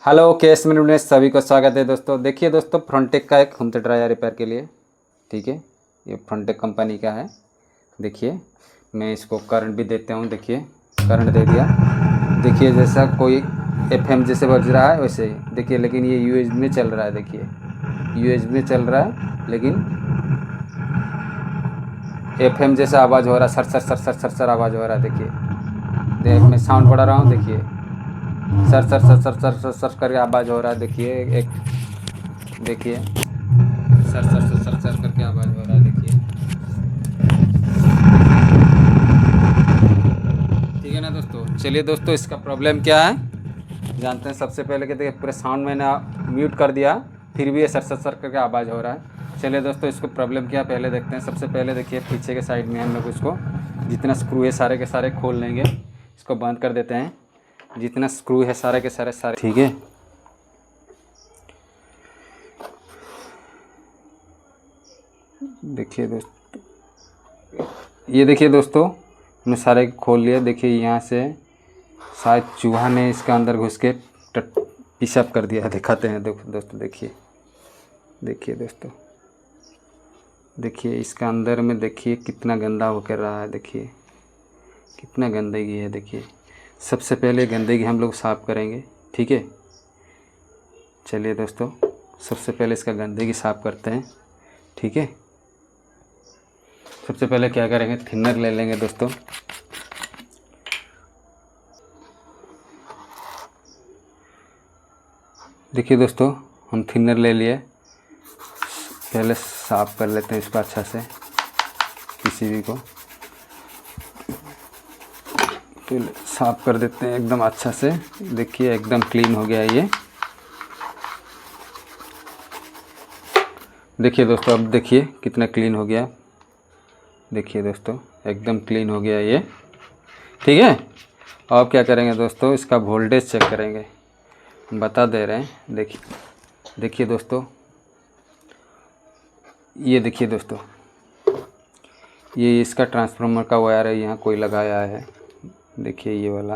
Hello case minute में सभी को स्वागत है दोस्तों। देखिए दोस्तों, फ्रंटेक का एक होम थिएटर आया रिपेयर के लिए। ठीक है, ये फ्रंटेक कंपनी का है। देखिए मैं इसको करंट भी देता हूँ। देखिए करंट दे दिया। देखिए जैसा कोई एफएम जैसे बज रहा है वैसे ही देखिए, लेकिन ये यूएसबी में चल रहा है। देखिए यूएसबी में चल रहा है लेकिन एफएम जैसा आवाज़ हो रहा है। Sir sir sir sir sir sir आवाज़ हो रहा है। देखिए मैं साउंड बढ़ा रहा हूँ। देखिए sir sir sir sir sir sir sir करके आवाज़ हो रहा है। देखिए एक देखिए sir sir sir sir sir करके आवाज़ हो रहा है। देखिए ठीक है ना दोस्तों। चलिए दोस्तों, इसका प्रॉब्लम क्या है जानते हैं। सबसे पहले कहते हैं पूरे साउंड मैंने म्यूट कर दिया, फिर भी ये सर सर सर करके आवाज़ हो रहा है। चलिए दोस्तों, इसको प्रॉब्लम क्या पहले देखते हैं। सबसे पहले देखिए पीछे के साइड में हम लोग इसको जितना स्क्रू है सारे के सारे खोल लेंगे। इसको बंद कर देते हैं। जितना स्क्रू है सारे के सारे ठीक है। देखिए दोस्तों, ये देखिए दोस्तों हमने सारे खोल लिए। देखिए यहाँ से शायद चूहा ने इसके अंदर घुस के पिशअप कर दिया है। दिखाते हैं दोस्तों। देखिए दोस्तों, देखिए इसका अंदर में देखिए कितना गंदा होकर रहा है। देखिए कितना गंदगी है। देखिए सबसे पहले गंदगी हम लोग साफ़ करेंगे। ठीक है, चलिए दोस्तों सबसे पहले इसका गंदगी साफ़ करते हैं। ठीक है, सबसे पहले क्या करेंगे, थिनर ले लेंगे दोस्तों। देखिए दोस्तों हम थिनर ले लिए। पहले साफ़ कर लेते हैं इसको अच्छा से, किसी भी को तो साफ़ कर देते हैं एकदम अच्छा से। देखिए एकदम क्लीन हो गया ये। देखिए दोस्तों, अब देखिए कितना क्लीन हो गया। देखिए दोस्तों एकदम क्लीन हो गया ये। ठीक है, अब क्या करेंगे दोस्तों, इसका वोल्टेज चेक करेंगे। बता दे रहे हैं। देखिए दोस्तों, ये देखिए दोस्तों, ये इसका ट्रांसफार्मर का वायर है। यहाँ कोई लगाया है। देखिए ये वाला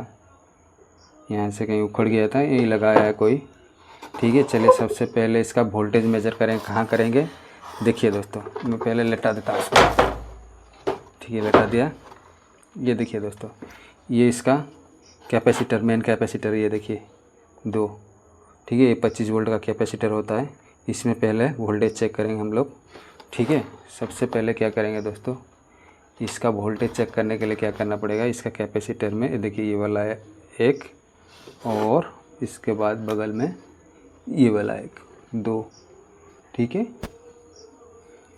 यहाँ से कहीं उखड़ गया था, यही लगाया है कोई। ठीक है, चलिए सबसे पहले इसका वोल्टेज मेजर करें। कहाँ करेंगे, देखिए दोस्तों मैं पहले लेटा देता हूँ इसको। ठीक है, लेटा दिया। ये देखिए दोस्तों, ये इसका कैपेसिटर, मेन कैपेसिटर ये देखिए 2। ठीक है, ये 25 वोल्ट का कैपेसिटर होता है। इसमें पहले वोल्टेज चेक करेंगे हम लोग। ठीक है, सबसे पहले क्या करेंगे दोस्तों, इसका वोल्टेज चेक करने के लिए क्या करना पड़ेगा, इसका कैपेसिटर में देखिए ये वाला है एक, और इसके बाद बगल में ये वाला एक 2। ठीक है,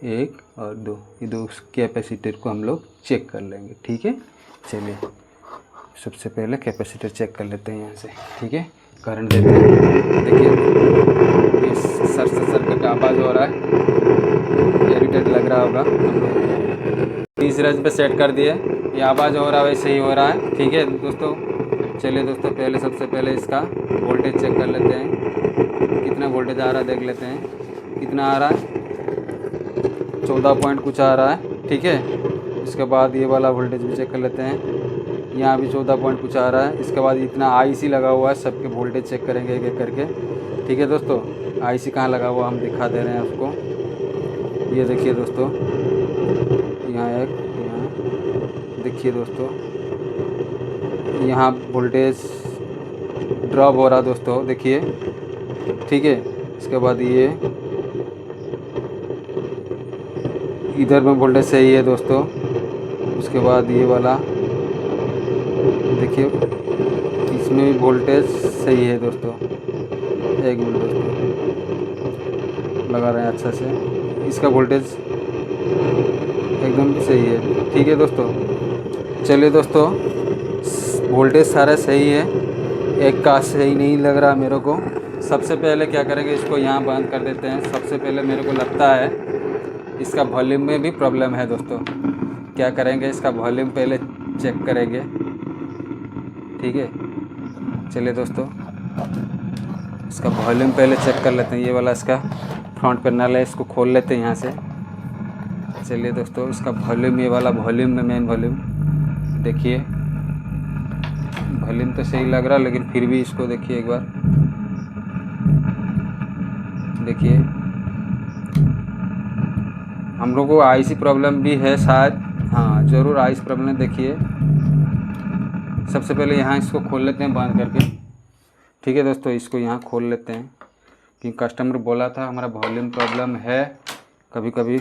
1 और 2, ये 2 कैपेसिटर को हम लोग चेक कर लेंगे। ठीक है, चलिए सबसे पहले कैपेसिटर चेक कर लेते हैं यहाँ से। ठीक है, करंट देते हैं। देखिए ये सर से सर का आवाज़ हो रहा है। इरिटेट लग रहा होगा। 30 रेंज पे सेट कर दिए, ये आवाज़ हो रहा है वैसे ही हो रहा है। ठीक है दोस्तों, चलिए दोस्तों पहले सबसे पहले इसका वोल्टेज चेक कर लेते हैं। कितना वोल्टेज आ रहा है देख लेते हैं। कितना आ रहा है, 14 पॉइंट कुछ आ रहा है। ठीक है, इसके बाद ये वाला वोल्टेज भी चेक कर लेते हैं। यहाँ भी 14 पॉइंट कुछ आ रहा है। इसके बाद इतना आईसी लगा हुआ है, सबके वोल्टेज चेक करेंगे एक एक करके। ठीक है दोस्तों, आईसी कहाँ लगा हुआ हम दिखा दे रहे हैं आपको। ये देखिए दोस्तों, यहाँ एक, यहाँ देखिए दोस्तों, यहाँ वोल्टेज ड्रॉप हो रहा है दोस्तों। देखिए ठीक है, इसके बाद ये इधर में वोल्टेज सही है दोस्तों। उसके बाद ये वाला देखिए, इसमें भी वोल्टेज सही है दोस्तों। एक मिनट दोस्तों, लगा रहे हैं अच्छा से। इसका वोल्टेज एकदम सही है। ठीक है दोस्तों, चलिए दोस्तों वोल्टेज सारा सही है, एक का सही नहीं लग रहा मेरे को। सबसे पहले क्या करेंगे, इसको यहाँ बंद कर देते हैं। सबसे पहले मेरे को लगता है इसका वॉल्यूम में भी प्रॉब्लम है दोस्तों। क्या करेंगे, इसका वॉल्यूम पहले चेक करेंगे। ठीक है, चलिए दोस्तों इसका वॉल्यूम पहले चेक कर लेते हैं। ये वाला इसका फ्रंट पैनल है, इसको खोल लेते हैं यहाँ से। चलिए दोस्तों, इसका वॉल्यूम, ये वाला वॉल्यूम में मेन वॉल्यूम देखिए, वॉल्यूम तो सही लग रहा, लेकिन फिर भी इसको देखिए एक बार। देखिए हम लोग को आईसी प्रॉब्लम भी है शायद, हाँ ज़रूर आईसी प्रॉब्लम। देखिए सबसे पहले यहाँ इसको खोल लेते हैं बंद करके। ठीक है दोस्तों, इसको यहाँ खोल लेते हैं कि कस्टमर बोला था हमारा वॉल्यूम प्रॉब्लम है, कभी कभी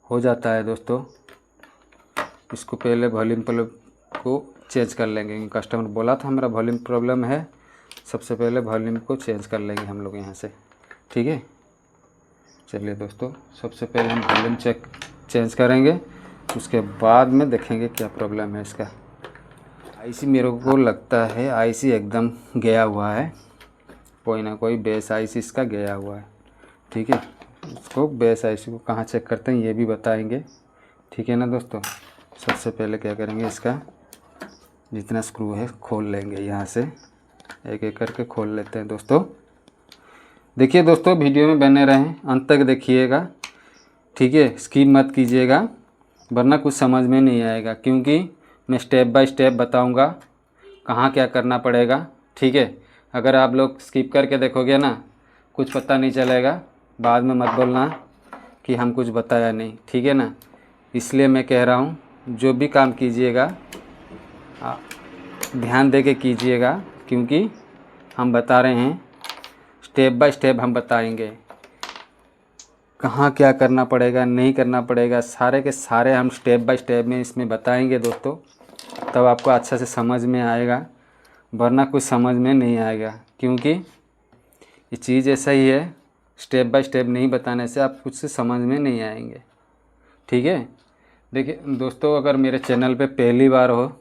हो जाता है दोस्तों। इसको पहले वॉल्यूम को चेंज कर लेंगे। कस्टमर बोला था हमारा वॉल्यूम प्रॉब्लम है, सबसे पहले वॉल्यूम को चेंज कर लेंगे हम लोग यहाँ से। ठीक है, चलिए दोस्तों, सबसे पहले हम वॉल्यूम चेंज करेंगे, उसके बाद में देखेंगे क्या प्रॉब्लम है इसका। आईसी मेरे को लगता है आईसी एकदम गया हुआ है, कोई ना कोई बेस आईसी इसका गया हुआ है। ठीक है, इसको बेस आईसी को कहाँ चेक करते हैं ये भी बताएंगे। ठीक है ना दोस्तों, सबसे पहले क्या करेंगे, इसका जितना स्क्रू है खोल लेंगे, यहाँ से एक एक करके खोल लेते हैं दोस्तों। देखिए दोस्तों, वीडियो में बने रहें, अंत तक देखिएगा। ठीक है, स्किप मत कीजिएगा वरना कुछ समझ में नहीं आएगा, क्योंकि मैं स्टेप बाय स्टेप बताऊंगा कहाँ क्या करना पड़ेगा। ठीक है, अगर आप लोग स्किप करके देखोगे ना, कुछ पता नहीं चलेगा, बाद में मत बोलना कि हम कुछ बताया नहीं। ठीक है ना, इसलिए मैं कह रहा हूँ जो भी काम कीजिएगा ध्यान दे के कीजिएगा, क्योंकि हम बता रहे हैं स्टेप बाय स्टेप, हम बताएंगे कहाँ क्या करना पड़ेगा नहीं करना पड़ेगा, सारे के सारे हम स्टेप बाय स्टेप में इसमें बताएंगे दोस्तों, तब आपको अच्छा से समझ में आएगा, वरना कुछ समझ में नहीं आएगा। क्योंकि ये चीज़ ऐसा ही है, स्टेप बाय स्टेप नहीं बताने से आप कुछ से समझ में नहीं आएंगे। ठीक है, देखिए दोस्तों, अगर मेरे चैनल पे पहली बार हो,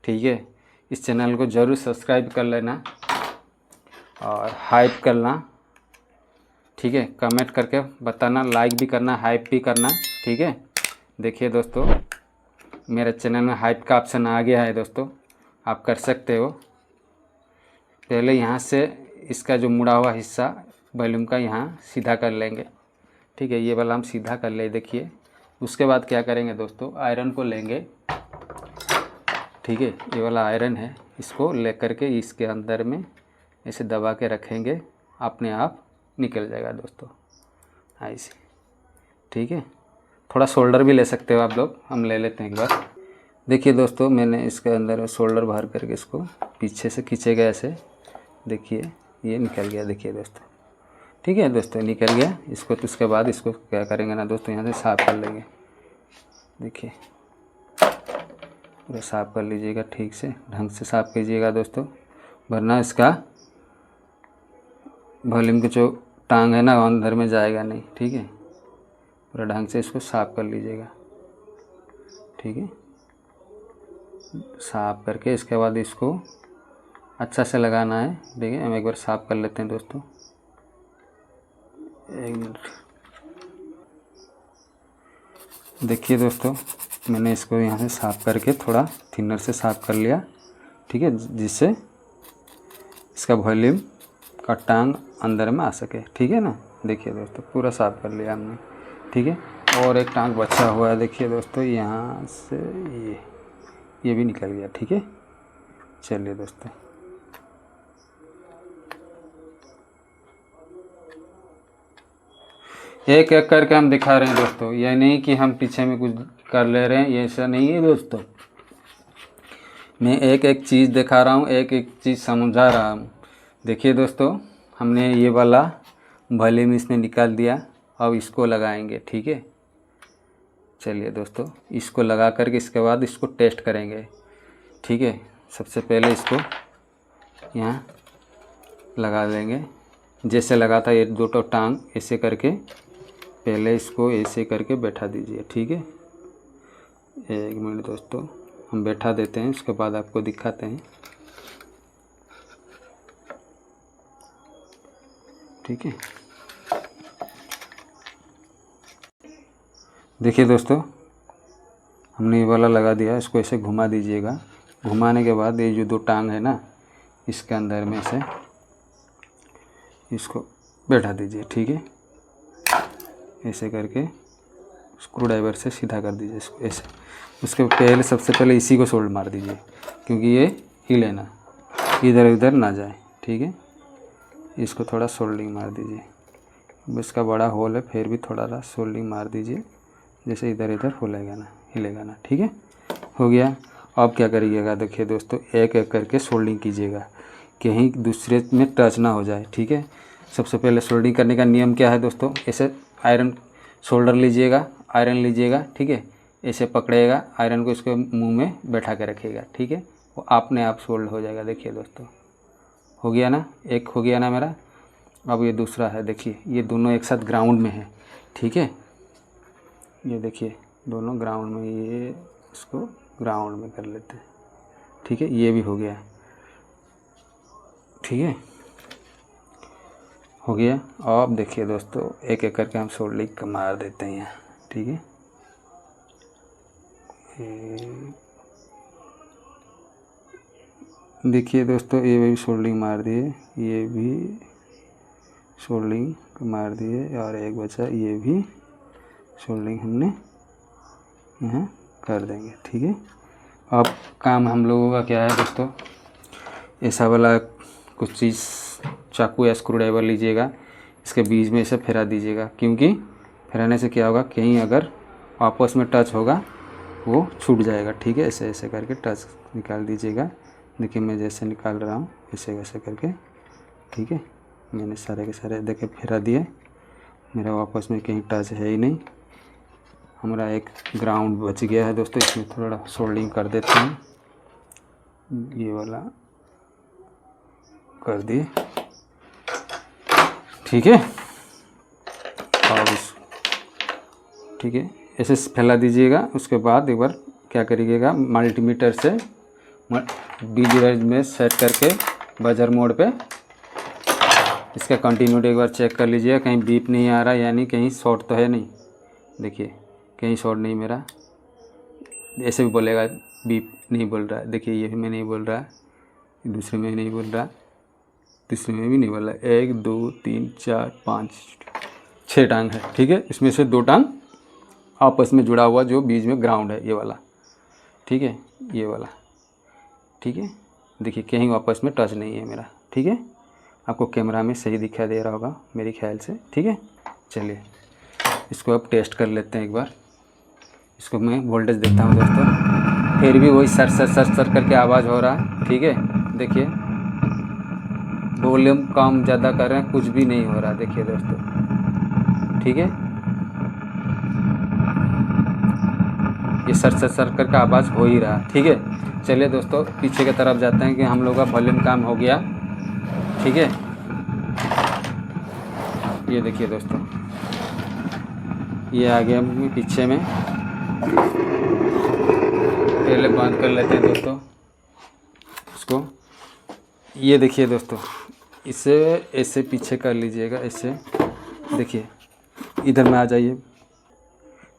ठीक है, इस चैनल को ज़रूर सब्सक्राइब कर लेना और हाइप करना। ठीक है, कमेंट करके बताना, लाइक भी करना, हाइप भी करना। ठीक है, देखिए दोस्तों, मेरे चैनल में हाइप का ऑप्शन आ गया है दोस्तों, आप कर सकते हो। पहले यहाँ से इसका जो मुड़ा हुआ हिस्सा वॉल्यूम का यहाँ सीधा कर लेंगे। ठीक है, ये वाला हम सीधा कर ले। देखिए उसके बाद क्या करेंगे दोस्तों, आयरन को लेंगे। ठीक है, ये वाला आयरन है, इसको ले करके इसके अंदर में ऐसे दबा के रखेंगे, अपने आप निकल जाएगा दोस्तों ऐसे। ठीक है, थोड़ा शोल्डर भी ले सकते हो आप लोग, हम ले लेते हैं एक बार। देखिए दोस्तों, मैंने इसके अंदर शोल्डर बाहर करके इसको पीछे से खींचेगा ऐसे। देखिए ये निकल गया, देखिए दोस्तों। ठीक है दोस्तों, निकल गया। इसको तो उसके बाद इसको क्या करेंगे ना दोस्तों, यहाँ से साफ़ कर लेंगे। देखिए पूरा साफ़ कर लीजिएगा, ठीक से ढंग से साफ़ कीजिएगा दोस्तों, वरना इसका वॉल्यूम की जो टांग है ना अंदर में जाएगा नहीं। ठीक है, पूरा ढंग से इसको साफ़ कर लीजिएगा। ठीक है, साफ़ करके इसके बाद इसको अच्छा से लगाना है। देखिए हम एक बार साफ़ कर लेते हैं दोस्तों, एक मिनट। देखिए दोस्तों, मैंने इसको यहाँ से साफ़ करके थोड़ा थिनर से साफ़ कर लिया। ठीक है, जिससे इसका वॉल्यूम का टांग अंदर में आ सके। ठीक है ना, देखिए दोस्तों, पूरा साफ़ कर लिया हमने। ठीक है, और एक टांग बचा हुआ है, देखिए दोस्तों, यहाँ से ये भी निकल गया। ठीक है, चलिए दोस्तों, एक एक करके हम दिखा रहे हैं दोस्तों, ये नहीं कि हम पीछे में कुछ कर ले रहे हैं, ये ऐसा नहीं है दोस्तों। मैं एक एक चीज़ दिखा रहा हूँ, एक एक चीज़ समझा रहा हूँ। देखिए दोस्तों, हमने ये वाला वॉल्यूम इसमें निकाल दिया, अब इसको लगाएंगे। ठीक है, चलिए दोस्तों, इसको लगा करके इसके बाद इसको टेस्ट करेंगे। ठीक है, सबसे पहले इसको यहाँ लगा देंगे, जैसे लगा था ये दो टांग, ऐसे करके पहले इसको ऐसे करके बैठा दीजिए। ठीक है, एक मिनट दोस्तों, हम बैठा देते हैं, उसके बाद आपको दिखाते हैं। ठीक है, देखिए दोस्तों, हमने ये वाला लगा दिया, इसको ऐसे घुमा दीजिएगा। घुमाने के बाद ये जो दो टांग है ना, इसके अंदर में से इसको बैठा दीजिए। ठीक है, ऐसे करके स्क्रू ड्राइवर से सीधा कर दीजिए इसको ऐसे। उसके पहले सबसे पहले इसी को सोल्ड मार दीजिए, क्योंकि ये हिले ना, इधर उधर ना जाए। ठीक है, इसको थोड़ा सोल्डिंग मार दीजिए। अब इसका बड़ा होल है, फिर भी थोड़ा सा सोल्डिंग मार दीजिए, जैसे इधर इधर हिलेगा ना। ठीक है, हो गया। अब क्या करिएगा, देखिए दोस्तों, एक एक करके सोल्डिंग कीजिएगा, कहीं दूसरे में टच ना हो जाए। ठीक है, सबसे पहले सोल्डिंग करने का नियम क्या है दोस्तों, ऐसे आयरन शोल्डर लीजिएगा, आयरन लीजिएगा। ठीक है, ऐसे पकड़िएगा आयरन को, इसके मुंह में बैठा के रखिएगा। ठीक है, वो अपने आप सोल्ड हो जाएगा। देखिए दोस्तों, हो गया ना, एक हो गया ना मेरा। अब ये दूसरा है, देखिए ये दोनों एक साथ ग्राउंड में है। ठीक है, ये देखिए दोनों ग्राउंड में, ये इसको ग्राउंड में कर लेते हैं। ठीक है, ये भी हो गया। ठीक है, हो गया। अब देखिए दोस्तों, एक एक करके हम सोल्डिंग मार देते हैं यहाँ। ठीक है, देखिए दोस्तों, ये भी सोल्डिंग मार दिए, ये भी सोल्डिंग मार दिए, और एक बचा, ये भी सोल्डिंग हमने यहाँ कर देंगे। ठीक है, अब काम हम लोगों का क्या है दोस्तों, ऐसा वाला कुछ चीज़, चाकू या स्क्रू ड्राइवर लीजिएगा, इसके बीच में इसे फिरा दीजिएगा, क्योंकि फिराने से क्या होगा, कहीं अगर आपस में टच होगा वो छूट जाएगा। ठीक है, ऐसे ऐसे करके टच निकाल दीजिएगा। देखिए मैं जैसे निकाल रहा हूँ, ऐसे ऐसे करके। ठीक है, मैंने सारे के सारे देखिए फिरा दिए, मेरा आपस में कहीं टच है ही नहीं। हमारा एक ग्राउंड बच गया है दोस्तों, इसमें थोड़ा सोल्डिंग कर देते हैं, ये वाला कर दिए। ठीक है, और ठीक है, ऐसे फैला दीजिएगा। उसके बाद एक बार क्या करिएगा, मल्टीमीटर से बिजली में सेट करके बजर मोड पे इसका कंटिन्यूटी एक बार चेक कर लीजिएगा, कहीं बीप नहीं आ रहा, यानी कहीं शॉर्ट तो है नहीं। देखिए कहीं शॉर्ट नहीं मेरा, ऐसे भी बोलेगा बीप नहीं बोल रहा है। देखिए ये भी मैं नहीं बोल रहा, दूसरे में नहीं बोल रहा, तीसरे में भी नहीं बोल रहा। 1 2 3 4 5 6 टांग है। ठीक है, इसमें से 2 टांग आपस में जुड़ा हुआ, जो बीच में ग्राउंड है ये वाला। ठीक है, ये वाला। ठीक है, देखिए कहीं आपस में टच नहीं है मेरा। ठीक है, आपको कैमरा में सही दिखाई दे रहा होगा मेरे ख्याल से। ठीक है, चलिए इसको अब टेस्ट कर लेते हैं एक बार। इसको मैं वोल्टेज देता हूँ दोस्तों, फिर भी वही सर सर सर सर करके आवाज़ हो रहा है। ठीक है, देखिए वॉल्यूम कम ज़्यादा कर रहे हैं, कुछ भी नहीं हो रहा। देखिए दोस्तों, ठीक है, ये सर सर सर करके आवाज़ हो ही रहा। ठीक है, चलिए दोस्तों पीछे की तरफ जाते हैं कि हम लोग का वॉल्यूम काम हो गया। ठीक है, ये देखिए दोस्तों, ये आ गया पीछे में। पहले बंद कर लेते हैं दोस्तों इसको। ये देखिए दोस्तों, इसे ऐसे पीछे कर लीजिएगा, ऐसे। देखिए इधर में आ जाइए।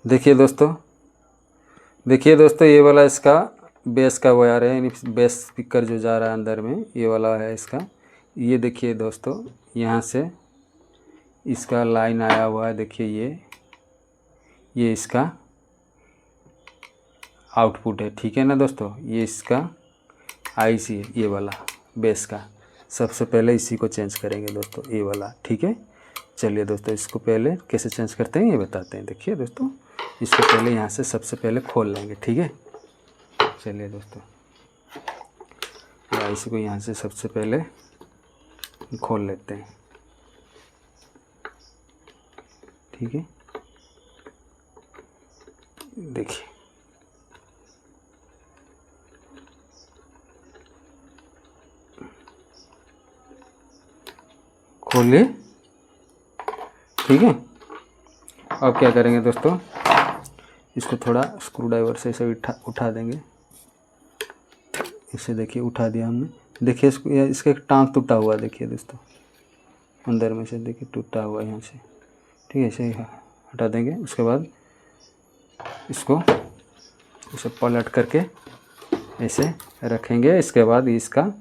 देखिए दोस्तों, देखिए दोस्तों, ये वाला इसका बेस का वायर है, यानी बेस स्पीकर जो जा रहा है अंदर में, ये वाला है इसका। ये देखिए दोस्तों, यहाँ से इसका लाइन आया हुआ है। देखिए ये इसका आउटपुट है। ठीक है ना दोस्तों, ये इसका आईसी है, ये वाला बेस का। सबसे पहले इसी को चेंज करेंगे दोस्तों, ये वाला। ठीक है, चलिए दोस्तों इसको पहले कैसे चेंज करते हैं ये बताते हैं। देखिए दोस्तों, इसको पहले यहाँ से सबसे पहले खोल लेंगे। ठीक है, चलिए दोस्तों, आईसी को यहाँ से सबसे पहले खोल लेते हैं। ठीक है, देखिए खोलिए। ठीक है, अब क्या करेंगे दोस्तों, इसको थोड़ा स्क्रू ड्राइवर से इसे उठा देंगे। इसे देखिए उठा दिया हमने। देखिए इसको, इसका एक टांग टूटा हुआ है। देखिए दोस्तों, अंदर में से देखिए टूटा हुआ है यहाँ से। ठीक है, इसे हटा देंगे। उसके बाद इसको इसे पलट करके ऐसे रखेंगे। इसके बाद इसका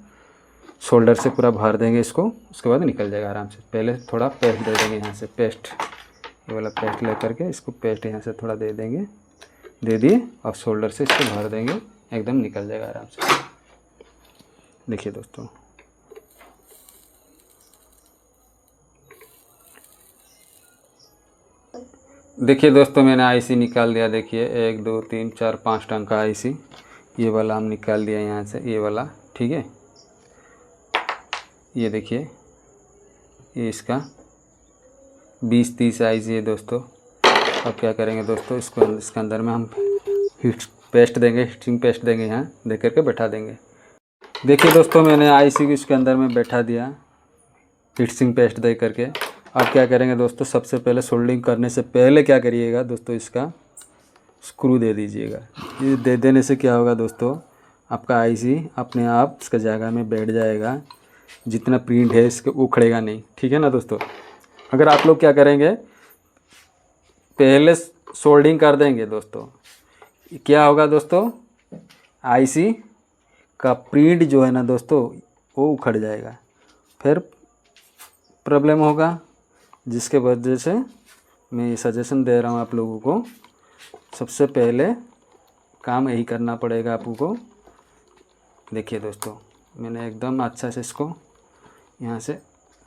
शोल्डर से पूरा भर देंगे इसको। उसके बाद निकल जाएगा आराम से। पहले थोड़ा पेस्ट दे देंगे यहाँ से, पेस्ट, ये वाला पेस्ट ले करके इसको पेस्ट यहाँ से थोड़ा दे देंगे। दे दिए, और शोल्डर से इसको भर देंगे, एकदम निकल जाएगा आराम से। देखिए दोस्तों, देखिए दोस्तों, मैंने आईसी निकाल दिया। देखिए 1 2 3 4 5 टंग का आईसी ये वाला हम निकाल दिया यहाँ से, ये वाला। ठीक है, ये देखिए, ये इसका 20-30 आईसी है दोस्तों। अब क्या करेंगे दोस्तों, इसके अंदर में हम हीट पेस्ट देंगे, हीटिंग पेस्ट देंगे, यहाँ दे करके बैठा देंगे। देखिए दोस्तों, मैंने आईसी को इसके अंदर में बैठा दिया हीटिंग पेस्ट दे करके। अब क्या करेंगे दोस्तों, सबसे पहले सोल्डरिंग करने से पहले क्या करिएगा दोस्तों, इसका स्क्रू दे दीजिएगा। ये दे देने से क्या होगा दोस्तों, आपका आईसी अपने आप इसका जगह में बैठ जाएगा। जितना प्रिंट है इसके उखड़ेगा नहीं। ठीक है ना दोस्तों। अगर आप लोग क्या करेंगे, पहले सोल्डरिंग कर देंगे दोस्तों, क्या होगा दोस्तों, आईसी का प्रिंट जो है ना दोस्तों वो उखड़ जाएगा, फिर प्रॉब्लम होगा। जिसके वजह से मैं ये सजेशन दे रहा हूँ आप लोगों को, सबसे पहले काम यही करना पड़ेगा आपको। देखिए दोस्तों, मैंने एकदम अच्छा से इसको यहाँ से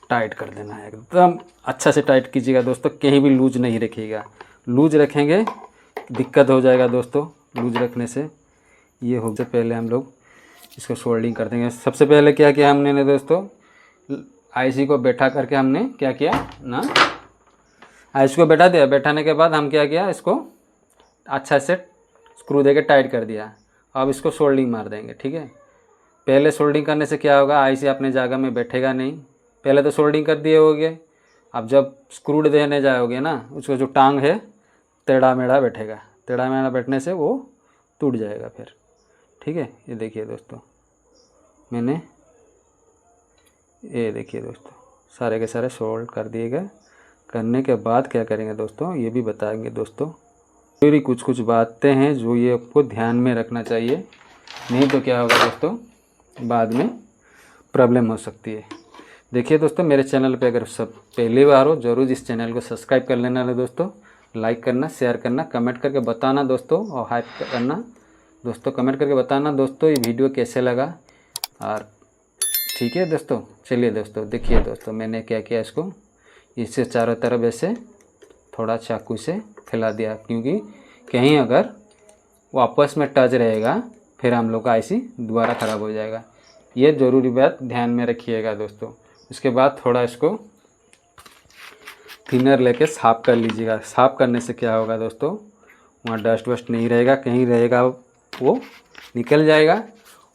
टाइट कर देना है। एकदम अच्छा से टाइट कीजिएगा दोस्तों, कहीं भी लूज नहीं रखिएगा। लूज रखेंगे दिक्कत हो जाएगा दोस्तों। लूज रखने से ये हो, सबसे पहले हम लोग इसको सोल्डरिंग कर देंगे। सबसे पहले क्या किया हमने ने दोस्तों, आईसी को बैठा करके हमने क्या किया ना, आईसी को बैठा दिया। बैठाने के बाद हम क्या किया, इसको अच्छा से स्क्रू देके टाइट कर दिया। अब इसको सोल्डरिंग मार देंगे। ठीक है, पहले सोल्डरिंग करने से क्या होगा, आईसी अपने जगह में बैठेगा नहीं। पहले तो सोल्डरिंग कर दिए होगे, अब जब स्क्रू देने जाओगे ना, उसका जो टांग है टेढ़ा मेढ़ा बैठेगा। टेढ़ा मेढ़ा बैठने से वो टूट जाएगा फिर। ठीक है, ये देखिए दोस्तों, मैंने ये देखिए दोस्तों सारे के सारे सोल्ड कर दिए गए। करने के बाद क्या करेंगे दोस्तों, ये भी बताएंगे दोस्तों। फिर कुछ बातें हैं जो ये आपको ध्यान में रखना चाहिए, नहीं तो क्या होगा दोस्तों, बाद में प्रॉब्लम हो सकती है। देखिए दोस्तों, मेरे चैनल पे अगर सब पहली बार हो, ज़रूर इस चैनल को सब्सक्राइब कर लेना है दोस्तों। लाइक करना, शेयर करना, कमेंट करके बताना दोस्तों, और हाइप करना दोस्तों। कमेंट करके बताना दोस्तों ये वीडियो कैसे लगा। और ठीक है दोस्तों, चलिए दोस्तों, देखिए दोस्तों मैंने क्या किया, इसको इससे चारों तरफ ऐसे थोड़ा चाकू से फैला दिया, क्योंकि कहीं अगर वो आपस में टच रहेगा फिर हम लोग का आईसी दोबारा ख़राब हो जाएगा। ये ज़रूरी बात ध्यान में रखिएगा दोस्तों। उसके बाद थोड़ा इसको थिनर लेके साफ़ कर लीजिएगा। साफ़ करने से क्या होगा दोस्तों, वहाँ डस्ट वस्ट नहीं रहेगा, कहीं रहेगा वो निकल जाएगा,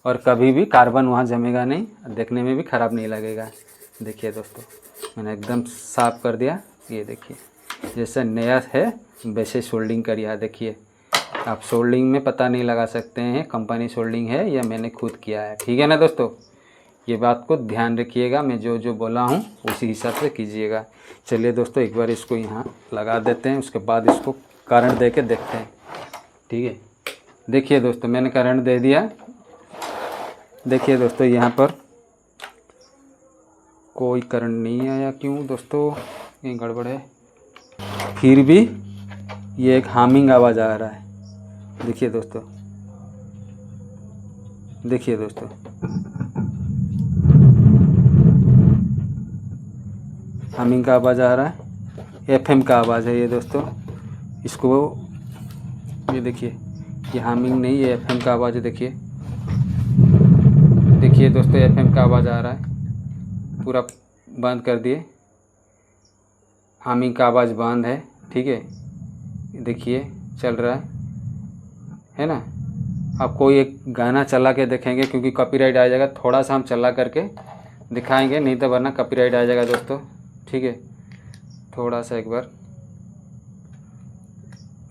और कभी भी कार्बन वहाँ जमेगा नहीं, देखने में भी ख़राब नहीं लगेगा। देखिए दोस्तों, मैंने एकदम साफ़ कर दिया। ये देखिए, जैसे नया है वैसे सोल्डिंग करिए। देखिए, आप सोल्डिंग में पता नहीं लगा सकते हैं कंपनी सोल्डिंग है या मैंने खुद किया है। ठीक है ना दोस्तों, ये बात को ध्यान रखिएगा। मैं जो जो बोला हूँ उसी हिसाब से कीजिएगा। चलिए दोस्तों, एक बार इसको यहाँ लगा देते हैं, उसके बाद इसको करंट दे के देखते हैं। ठीक है, देखिए दोस्तों, मैंने करंट दे दिया। देखिए दोस्तों, यहाँ पर कोई करंट नहीं आया। क्यों दोस्तों, ये गड़बड़ है। फिर भी ये एक हामिंग आवाज़ आ रहा है। देखिए दोस्तों, देखिए दोस्तों, हामिंग का आवाज़ आ रहा है। एफएम का आवाज़ है ये दोस्तों। इसको ये देखिए, ये हामिंग नहीं, ये एफएम का आवाज़ है। देखिए, देखिए दोस्तों, एफएम का आवाज़ आ रहा है। पूरा बंद कर दिए, हामिंग का आवाज़ बंद है। ठीक है, देखिए चल रहा है ना। आप कोई एक गाना चला के देखेंगे, क्योंकि कॉपीराइट आ जाएगा। थोड़ा सा हम चला करके दिखाएंगे, नहीं तो वरना कॉपीराइट आ जाएगा दोस्तों। ठीक है, थोड़ा सा एक बार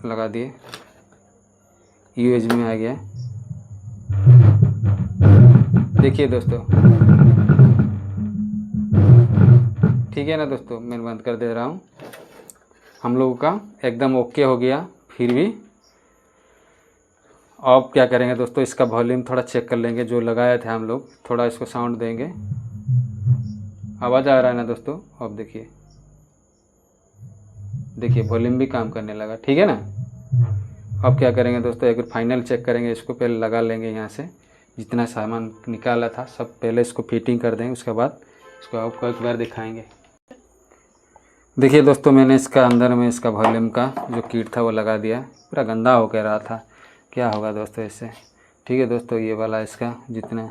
लगा दिए, यूएसबी में आ गया। देखिए दोस्तों, ठीक है ना दोस्तों, मैं बंद कर दे रहा हूँ। हम लोगों का एकदम ओके हो गया। फिर भी अब क्या करेंगे दोस्तों, इसका वॉल्यूम थोड़ा चेक कर लेंगे जो लगाया था हम लोग। थोड़ा इसको साउंड देंगे, आवाज़ आ रहा है ना दोस्तों। अब देखिए, देखिए वॉल्यूम भी काम करने लगा। ठीक है ना। अब क्या करेंगे दोस्तों, एक बार फाइनल चेक करेंगे। इसको पहले लगा लेंगे, यहाँ से जितना सामान निकाला था सब पहले इसको फिटिंग कर देंगे। उसके बाद इसको आपको एक बार दिखाएंगे। देखिए दोस्तों, मैंने इसका अंदर में इसका वॉल्यूम का जो किट था वो लगा दिया। पूरा गंदा हो के रहा था, क्या होगा दोस्तों इससे। ठीक है दोस्तों, ये वाला इसका जितना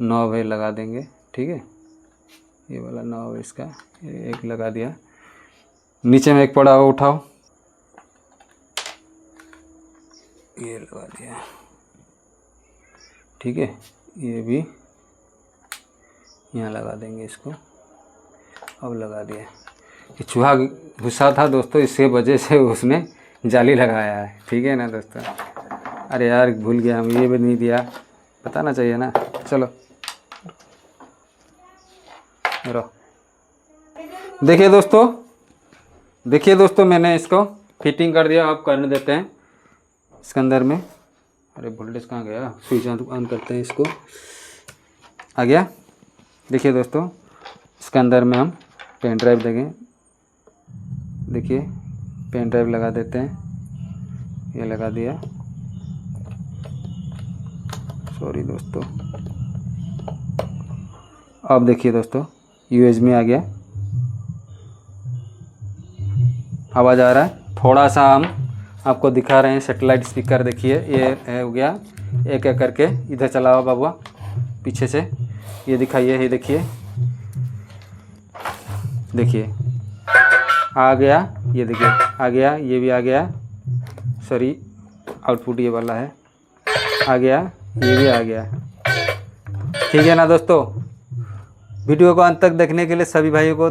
नॉब है लगा देंगे। ठीक है, ये वाला नॉब इसका एक लगा दिया। नीचे में एक पड़ा हुआ उठाओ, ये लगा दिया। ठीक है, ये भी यहाँ लगा देंगे इसको। अब लगा दिया। ये चूहा घुसा था दोस्तों, इसके वजह से उसने जाली लगाया है। ठीक है ना दोस्तों। अरे यार भूल गया, हम ये भी नहीं दिया, बताना चाहिए ना। चलो रो। देखिए दोस्तों, मैंने इसको फिटिंग कर दिया। अब करने देते हैं इसके अंदर में। अरे वोल्टेज कहाँ गया, स्विच ऑन करते हैं इसको। आ गया। देखिए दोस्तों, इसके अंदर में हम पेन ड्राइव देंगे। देखिए पेन ड्राइव लगा देते हैं, ये लगा दिया। सॉरी दोस्तों। अब देखिए दोस्तों, USB आ गया, आवाज़ आ रहा है। थोड़ा सा हम आपको दिखा रहे हैं सेटेलाइट स्पीकर। देखिए ये हो गया, एक एक करके इधर चला हुआ बाबुआ पीछे से, ये दिखाइए। ये देखिए आ गया, ये देखिए आ गया, ये भी आ गया। सॉरी, आउटपुट ये वाला है, आ गया, ये भी आ गया। ठीक है ना दोस्तों। वीडियो को अंत तक देखने के लिए सभी भाइयों को